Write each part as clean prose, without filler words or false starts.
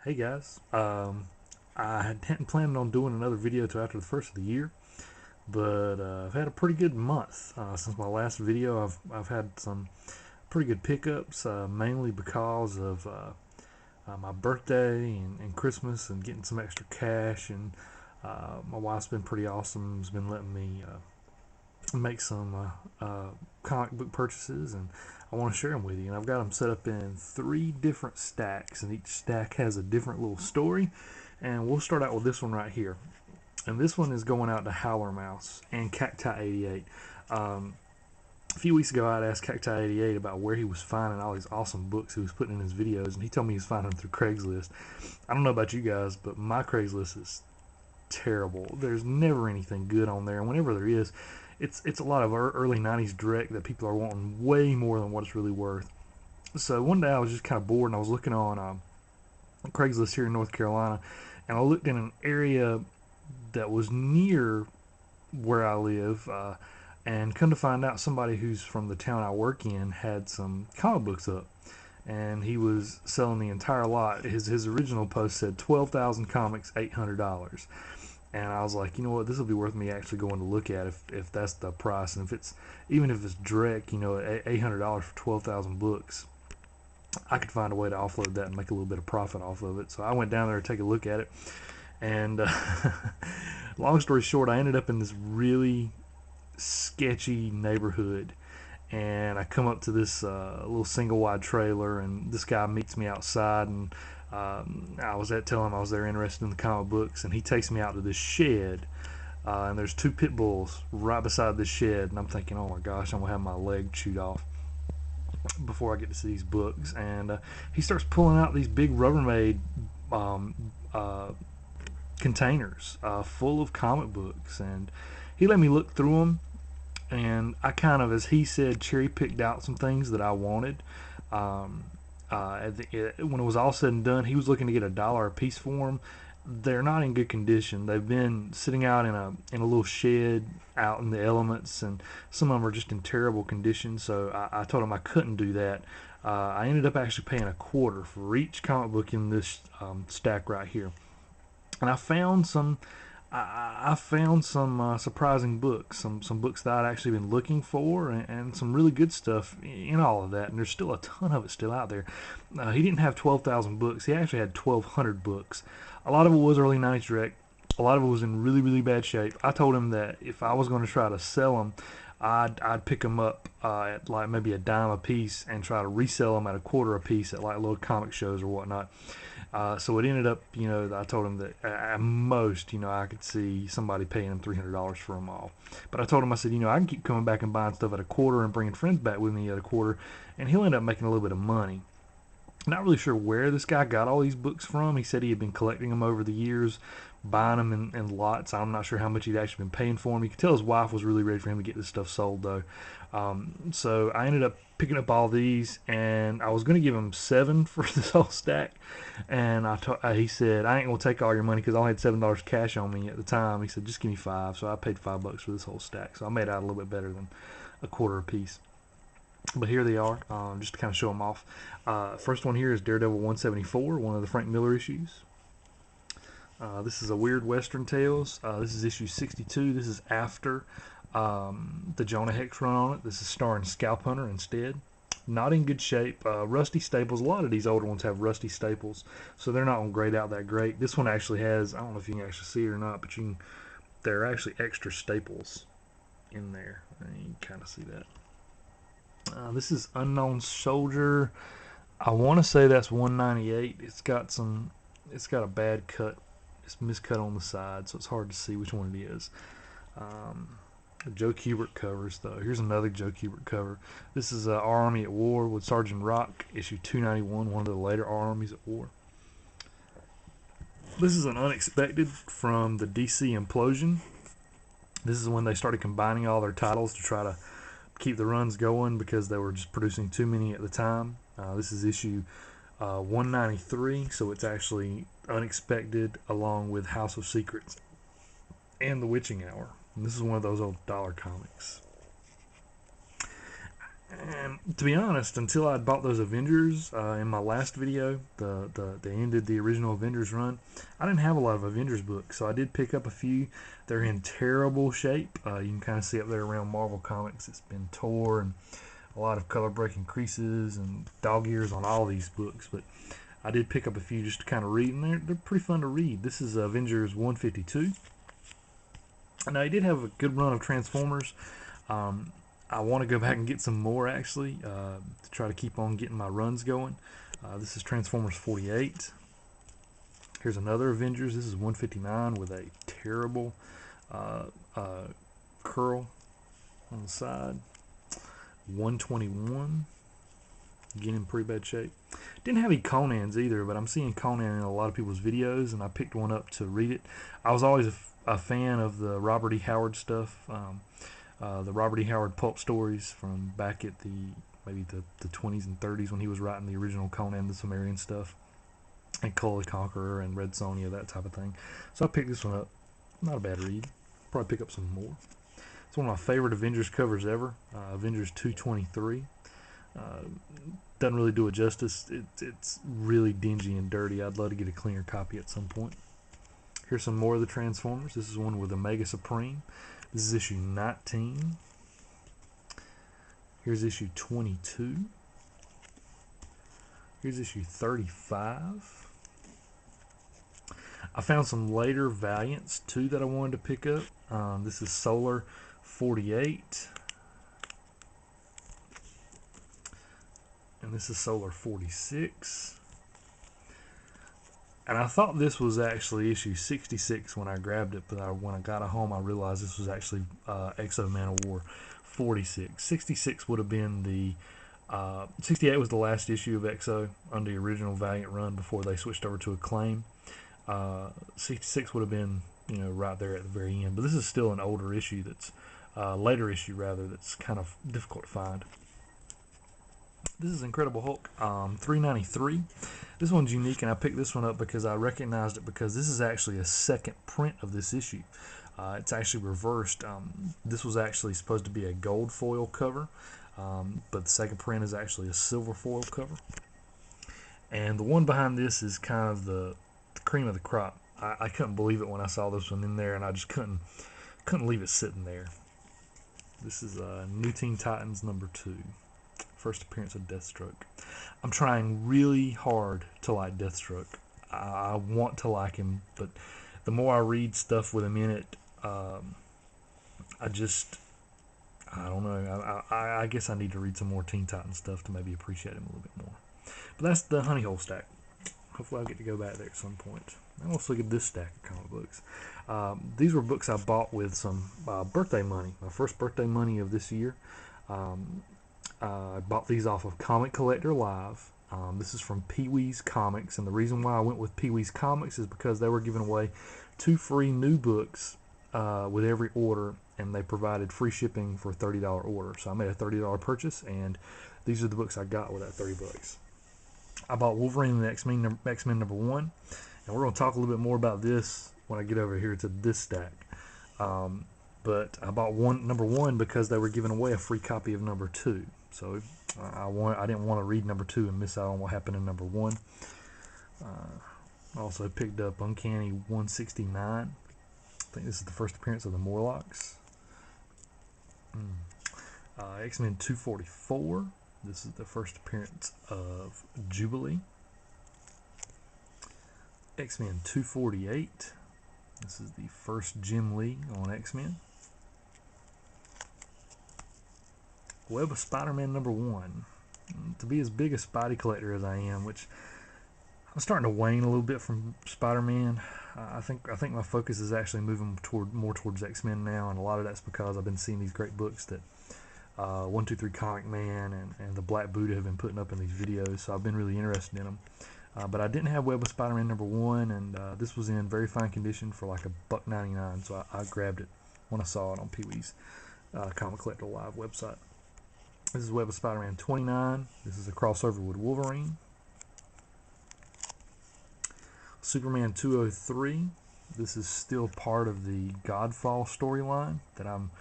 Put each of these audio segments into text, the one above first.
Hey guys, I hadn't planned on doing another video till after the first of the year, but I've had a pretty good month since my last video. I've had some pretty good pickups, mainly because of my birthday and Christmas and getting some extra cash. And my wife's been pretty awesome. Has been letting me make some comic book purchases, and I want to share them with you. And I've got them set up in three different stacks, and each stack has a different little story. And we'll start out with this one right here. And this one is going out to Howler Mouse and Cacti88. A few weeks ago, I'd asked Cacti88 about where he was finding all these awesome books he was putting in his videos, and he told me he was finding them through Craigslist. I don't know about you guys, but my Craigslist is terrible. There's never anything good on there, and whenever there is, it's a lot of early '90s direct that people are wanting way more than what it's really worth. So one day I was just kind of bored, and I was looking on Craigslist here in North Carolina, and I looked in an area that was near where I live, and come to find out somebody who's from the town I work in had some comic books up, and he was selling the entire lot. His original post said 12,000 comics, $800. And I was like, you know what, this will be worth me actually going to look at if that's the price, and if it's even if it's direct, $800 for 12,000 books, I could find a way to offload that and make a little bit of profit off of it. So I went down there to take a look at it, and long story short, I ended up in this really sketchy neighborhood, and I come up to this little single wide trailer, and this guy meets me outside, and I was at telling him I was there interested in the comic books, and he takes me out to this shed, and there's two pit bulls right beside this shed, and I'm thinking, oh my gosh, I'm gonna have my leg chewed off before I get to see these books. And he starts pulling out these big Rubbermaid um, uh, containers full of comic books, and he let me look through them, and I kind of, as he said, cherry picked out some things that I wanted. Um, when it was all said and done, he was looking to get $1 a piece for them. They're not in good condition. They've been sitting out in a little shed out in the elements, and some of them are just in terrible condition. So I told him I couldn't do that. I ended up actually paying a quarter for each comic book in this stack right here, and I found some surprising books, some books that I'd actually been looking for, and some really good stuff in all of that. And there's still a ton of it still out there. He didn't have 12,000 books; he actually had 1,200 books. A lot of it was early '90s direct. A lot of it was in really, really bad shape. I told him that if I was going to try to sell them, I'd pick them up at like maybe a dime a piece and try to resell them at a quarter a piece at like little comic shows or whatnot. So it ended up, I told him that at most, I could see somebody paying him $300 for them all. But I told him, I said, I can keep coming back and buying stuff at a quarter and bringing friends back with me at a quarter, and he'll end up making a little bit of money. Not really sure where this guy got all these books from. He said he had been collecting them over the years, buying them in lots. I'm not sure how much he'd actually been paying for them. You could tell his wife was really ready for him to get this stuff sold, though. So I ended up picking up all these, and I was going to give him 7 for this whole stack. And he said, I ain't going to take all your money because I only had $7 cash on me at the time. He said, just give me 5. So I paid $5 for this whole stack. So I made out a little bit better than a quarter a piece. But here they are, just to kind of show them off. First one here is Daredevil 174, one of the Frank Miller issues. This is a Weird Western Tales. This is issue 62. This is after the Jonah Hex run on it. This is starring Scalp Hunter instead. Not in good shape. Rusty staples. A lot of these older ones have rusty staples, so they're not going to grade out that great. This one actually has, I don't know if you can actually see it or not, but there are actually extra staples in there. You can kind of see that. This is Unknown Soldier. I want to say that's 198. It's got a bad cut. It's miscut on the side, so it's hard to see which one it is. Joe Kubert covers, though. Here's another Joe Kubert cover. This is Our Army at War with Sergeant Rock, issue 291, one of the later Our Armies at War. This is an Unexpected from the DC Implosion. This is when they started combining all their titles to try to keep the runs going because they were just producing too many at the time. This is issue 193, so it's actually Unexpected along with House of Secrets and The Witching Hour. And this is one of those old dollar comics. And to be honest, until I bought those Avengers in my last video, they ended the original Avengers run, I didn't have a lot of Avengers books, so I did pick up a few. They're in terrible shape. You can kind of see up there around Marvel Comics, it's been tore and a lot of color breaking creases and dog ears on all these books. But I did pick up a few just to kind of read, and they're pretty fun to read. This is Avengers 152. Now, he did have a good run of Transformers. I want to go back and get some more, actually, to try to keep on getting my runs going. This is Transformers 48. Here's another Avengers. This is 159 with a terrible curl on the side. 121. Again, in pretty bad shape. Didn't have any Conans either, but I'm seeing Conan in a lot of people's videos, and I picked one up to read it. I was always a fan of the Robert E. Howard stuff. The Robert E. Howard pulp stories from back at maybe the 20s and 30s when he was writing the original Conan the Cimmerian stuff, and Kull the Conqueror and Red Sonja, that type of thing. So I picked this one up. Not a bad read. Probably pick up some more. It's one of my favorite Avengers covers ever. Avengers 223. Doesn't really do it justice. It's really dingy and dirty. I'd love to get a cleaner copy at some point. Here's some more of the Transformers. This is one with Omega Supreme. This is issue 19. Here's issue 22. Here's issue 35. I found some later Valiants too that I wanted to pick up. This is Solar 48. And this is Solar 46. And I thought this was actually issue 66 when I grabbed it, but when I got it home, I realized this was actually Exo Man of War 46. 66 would have been the 68 was the last issue of Exo under the original Valiant run before they switched over to Acclaim. 66 would have been, right there at the very end. But this is still an older issue that's later issue rather that's kind of difficult to find. This is Incredible Hulk 393. This one's unique, and I picked this one up because I recognized it because this is actually a second print of this issue. It's actually reversed. This was actually supposed to be a gold foil cover, but the second print is actually a silver foil cover. And the one behind this is kind of the cream of the crop. I couldn't believe it when I saw this one in there, and I just couldn't leave it sitting there. This is New Teen Titans #2. First appearance of Deathstroke. I'm trying really hard to like Deathstroke. I want to like him, but the more I read stuff with him in it, I don't know. I guess I need to read some more Teen Titans stuff to maybe appreciate him a little bit more. But that's the honey hole stack. Hopefully I'll get to go back there at some point. Now let's look at this stack of comic books. These were books I bought with some birthday money. My first birthday money of this year. I bought these off of Comic Collector Live. This is from Pee Wee's Comics, and the reason why I went with Pee Wee's Comics is because they were giving away 2 free new books with every order, and they provided free shipping for a $30 order. So I made a $30 purchase, and these are the books I got with that $30. I bought Wolverine and X-Men #1, and we're going to talk a little bit more about this when I get over here to this stack. But I bought #1 because they were giving away a free copy of #2. So I didn't want to read #2 and miss out on what happened in #1. I also picked up Uncanny 169. I think this is the first appearance of the Morlocks. X-Men 244. This is the first appearance of Jubilee. X-Men 248. This is the first Jim Lee on X-Men. Web of Spider-Man #1. To be as big a Spidey collector as I am, which I'm starting to wane a little bit from Spider-Man. I think my focus is actually moving more towards X-Men now, and a lot of that's because I've been seeing these great books that 123 Comic Man and the Black Buddha have been putting up in these videos, so I've been really interested in them. But I didn't have Web of Spider-Man #1, and this was in very fine condition for like $1.99, so I grabbed it when I saw it on Pee Wee's Comic Collector Live website. This is Web of Spider-Man 29. This is a crossover with Wolverine. Superman 203. This is still part of the Godfall storyline that I'm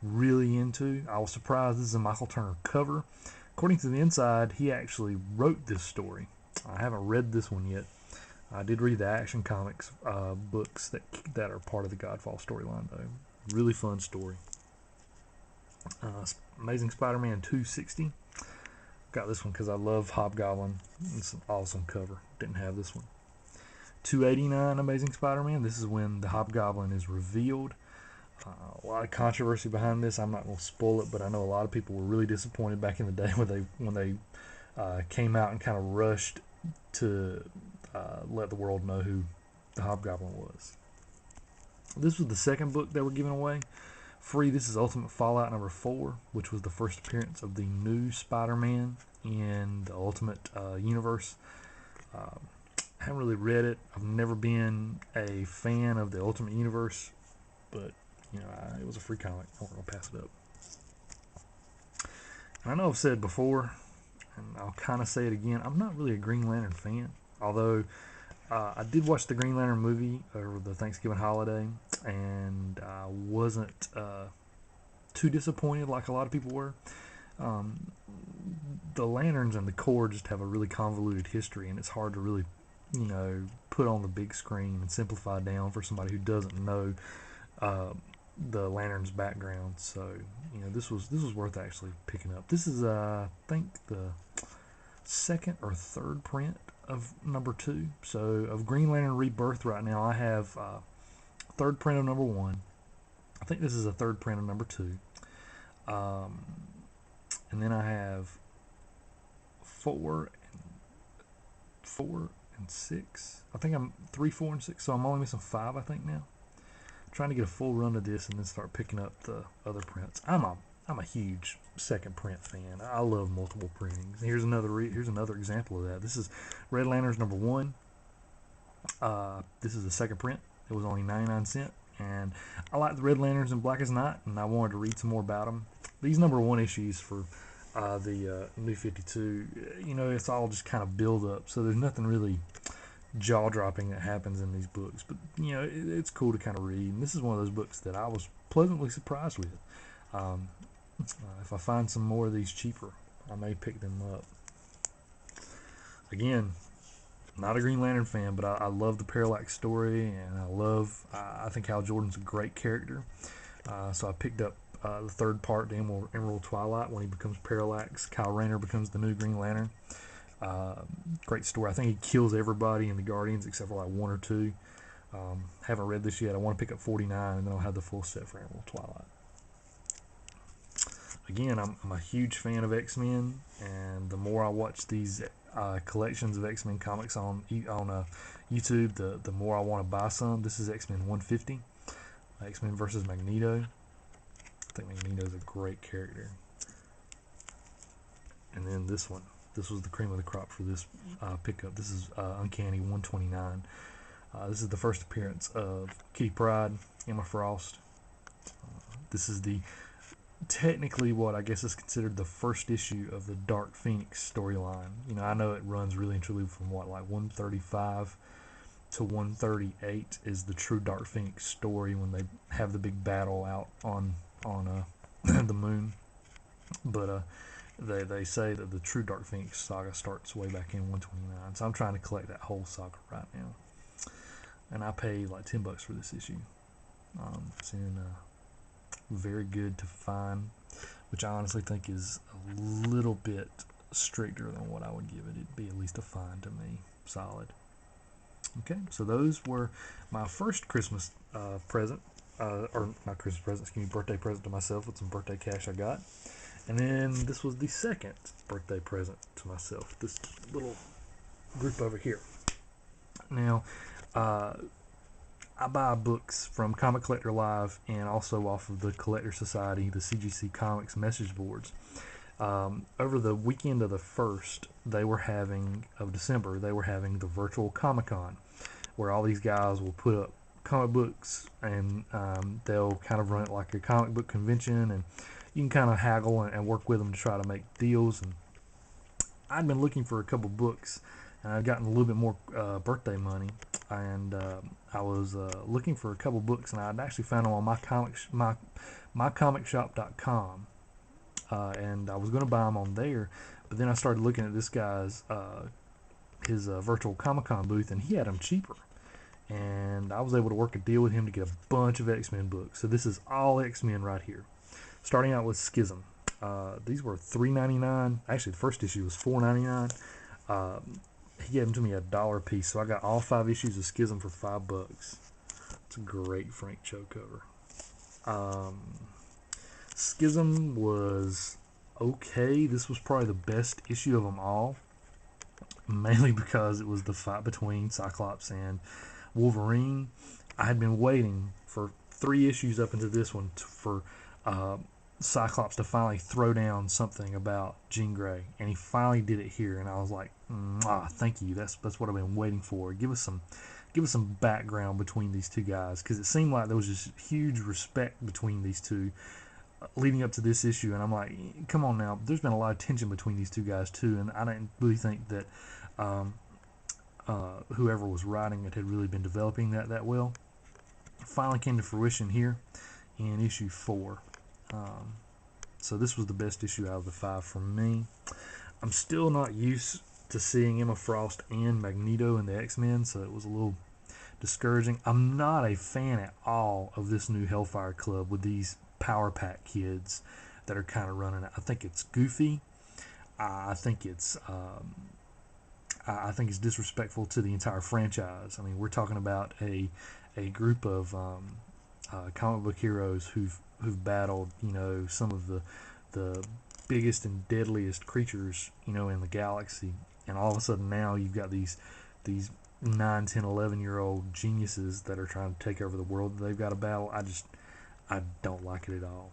really into. I was surprised. This is a Michael Turner cover. According to the inside, he actually wrote this story. I haven't read this one yet. I did read the Action Comics books that are part of the Godfall storyline, though. Really fun story. Amazing Spider-Man 260. Got this one because I love Hobgoblin. It's an awesome cover. Didn't have this one. 289 Amazing Spider-Man. This is when the Hobgoblin is revealed. A lot of controversy behind this. I'm not going to spoil it, but I know a lot of people were really disappointed back in the day when they came out and kind of rushed to let the world know who the Hobgoblin was. This was the second book they were giving away free. This is Ultimate Fallout number 4, which was the first appearance of the new Spider-Man in the Ultimate universe. I haven't really read it. I've never been a fan of the Ultimate Universe, but you know, it was a free comic. I'm not going to pass it up. And I know I've said before, and I'll kind of say it again, I'm not really a Green Lantern fan. Although I did watch the Green Lantern movie over the Thanksgiving holiday, and I wasn't too disappointed like a lot of people were. The lanterns and the Corps just have a really convoluted history, and it's hard to really, you know, put on the big screen and simplify down for somebody who doesn't know the Lantern's background. So, you know, this was worth actually picking up. This is I think the second or third print of number 2. So of Green Lantern Rebirth right now, I have third print of number 1. I think this is a third print of number 2. And then I have 4 and 6. I think I'm 3, 4, and 6. So I'm only missing 5, I think now. I'm trying to get a full run of this and then start picking up the other prints. I'm a huge second print fan. I love multiple printings. Here's another example of that. This is Red Lanterns number 1. This is the second print. It was only 99 cents, and I like the Red Lanterns in Black as Night, and I wanted to read some more about them. These number 1 issues for the New 52, you know, it's all just kind of build up, so there's nothing really jaw-dropping that happens in these books, but you know, it's cool to kind of read, and this is one of those books that I was pleasantly surprised with. If I find some more of these cheaper, I may pick them up. Again, not a Green Lantern fan, but I love the Parallax story, and I think Hal Jordan's a great character. So I picked up the third part, the Emerald Twilight, when he becomes Parallax. Kyle Rayner becomes the new Green Lantern. Great story. I think he kills everybody in the Guardians except for like 1 or 2. Haven't read this yet. I want to pick up 49, and then I'll have the full set for Emerald Twilight. Again, I'm a huge fan of X-Men, and the more I watch these collections of X-Men comics on YouTube, the more I want to buy some. This is X-Men 150, X-Men versus Magneto. I think Magneto's a great character. And then this one. This was the cream of the crop for this pickup. This is Uncanny 129. This is the first appearance of Kitty Pryde, Emma Frost. This is technically what I guess is considered the first issue of the Dark Phoenix storyline. You know, I know it runs really and truly from like 135 to 138 is the true Dark Phoenix story, when they have the big battle out on the moon. But they say that the true Dark Phoenix saga starts way back in 129. So I'm trying to collect that whole saga right now, and I paid like $10 for this issue. It's in very good to find, which I honestly think is a little bit stricter than what I would give it. It'd be at least a fine to me. Solid. Okay, so those were my first Christmas present, or not Christmas present, excuse me, birthday present to myself with some birthday cash I got. And then this was the second birthday present to myself, this little group over here. Now, I buy books from Comic Collector Live and also off of the Collector Society, the CGC Comics message boards. Over the weekend of the 1st of December, they were having the virtual Comic-Con, where all these guys will put up comic books, and they'll kind of run it like a comic book convention, and you can kind of haggle and work with them to try to make deals. And I'd been looking for a couple books and I'd gotten a little bit more birthday money, and I was looking for a couple books, and I'd actually found them on mycomicshop.com, and I was going to buy them on there, but then I started looking at this guy's his virtual Comic-Con booth, and he had them cheaper, and I was able to work a deal with him to get a bunch of X-Men books. So this is all X-Men right here, starting out with Schism. These were $3.99. Actually, the first issue was $4.99. He gave them to me $1 a piece, so I got all 5 issues of Schism for $5. It's a great Frank Cho cover. Schism was okay. This was probably the best issue of them all, mainly because it was the fight between Cyclops and Wolverine. I had been waiting for 3 issues up into this one for Cyclops to finally throw down something about Jean Grey, and he finally did it here, and I was like, thank you. That's what I've been waiting for. Give us some background between these two guys, because it seemed like there was just huge respect between these two leading up to this issue, and I'm like, come on now. There's been a lot of tension between these two guys too, and I didn't really think that whoever was writing it had really been developing that well. It finally came to fruition here in issue 4. So this was the best issue out of the 5 for me. I'm still not used to seeing Emma Frost and Magneto in the X-Men, so it was a little discouraging. I'm not a fan at all of this new Hellfire Club with these Power Pack kids that are kind of running it. I think it's goofy. I think it's disrespectful to the entire franchise. I mean, we're talking about a group of comic book heroes who've battled, some of the biggest and deadliest creatures, in the galaxy, and all of a sudden now you've got these 9, 10, 11-year-old geniuses that are trying to take over the world that they've got to battle. I don't like it at all.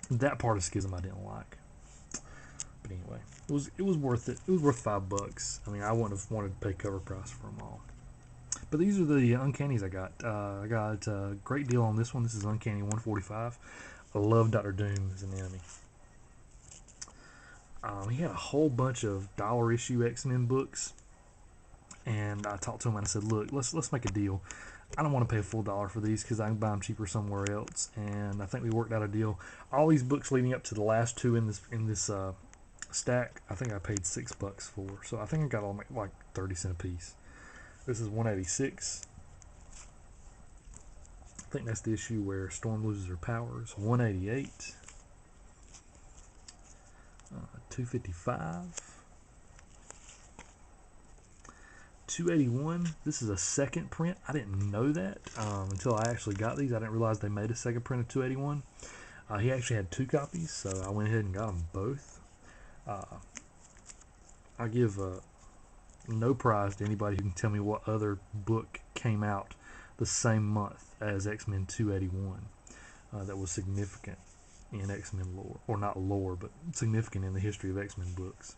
That part of Schism I didn't like. But anyway, it was worth it. It was worth $5. I mean, I wouldn't have wanted to pay cover price for them all. But these are the Uncannies I got. I got a great deal on this one. This is Uncanny 145. I love Dr. Doom as an enemy. He had a whole bunch of dollar issue X-Men books, and I talked to him and I said, "Look, let's make a deal. I don't want to pay a full $1 for these because I can buy them cheaper somewhere else." And I think we worked out a deal. All these books leading up to the last 2 in this stack, I think I paid $6 for. So I think I got all like 30 cents a piece. This is 186. I think that's the issue where Storm loses her powers. 188. 255. 281. This is a second print. I didn't know that until I actually got these. I didn't realize they made a second print of 281. He actually had 2 copies, so I went ahead and got them both. I give no prize to anybody who can tell me what other book came out the same month as X-Men 281 that was significant in X-Men lore, or not lore, but significant in the history of X-Men books.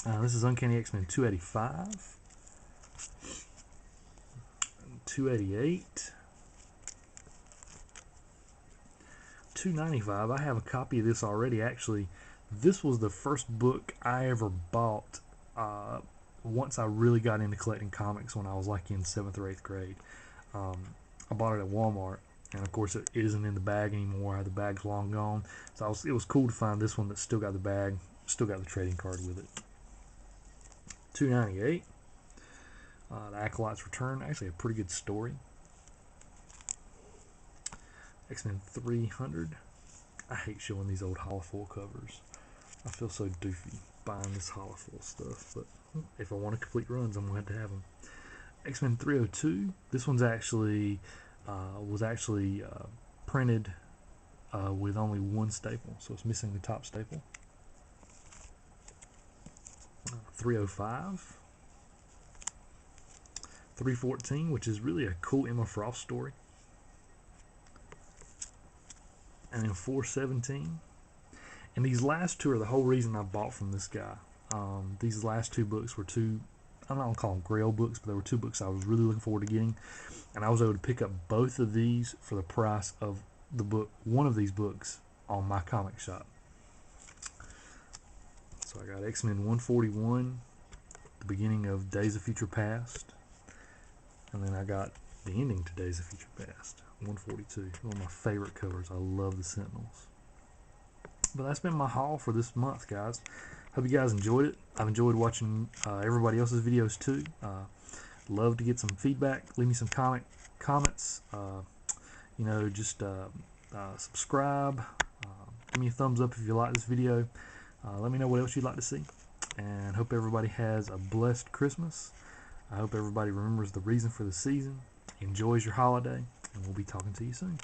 This is Uncanny X-Men 285, 288, 295. I have a copy of this already. Actually, this was the first book I ever bought once I really got into collecting comics when I was like in 7th or 8th grade. I bought it at Walmart, and of course it isn't in the bag anymore. The bag's long gone. So it was cool to find this one that still got the bag, still got the trading card with it. 298. The Acolyte's Return. Actually a pretty good story. X-Men 300. I hate showing these old holofoil covers. I feel so doofy buying this holofoil stuff, but if I want to complete runs, I'm going to have them. X-Men 302. This one's actually printed with only 1 staple, so it's missing the top staple. 305. 314, which is really a cool Emma Frost story. And then 417. And these last 2 are the whole reason I bought from this guy. These last 2 books were 2, I'm not going to call them grail books, but they were 2 books I was really looking forward to getting. And I was able to pick up both of these for the price of the book, one of these books, on my comic shop. So I got X-Men 141, the beginning of Days of Future Past, and then I got the ending to Days of Future Past, 142. One of my favorite covers. I love the Sentinels. But that's been my haul for this month, guys. Hope you guys enjoyed it. I've enjoyed watching everybody else's videos too. Love to get some feedback. Leave me some comments. Just subscribe. Give me a thumbs up if you like this video. Let me know what else you'd like to see. And hope everybody has a blessed Christmas. I hope everybody remembers the reason for the season, enjoys your holiday, and we'll be talking to you soon.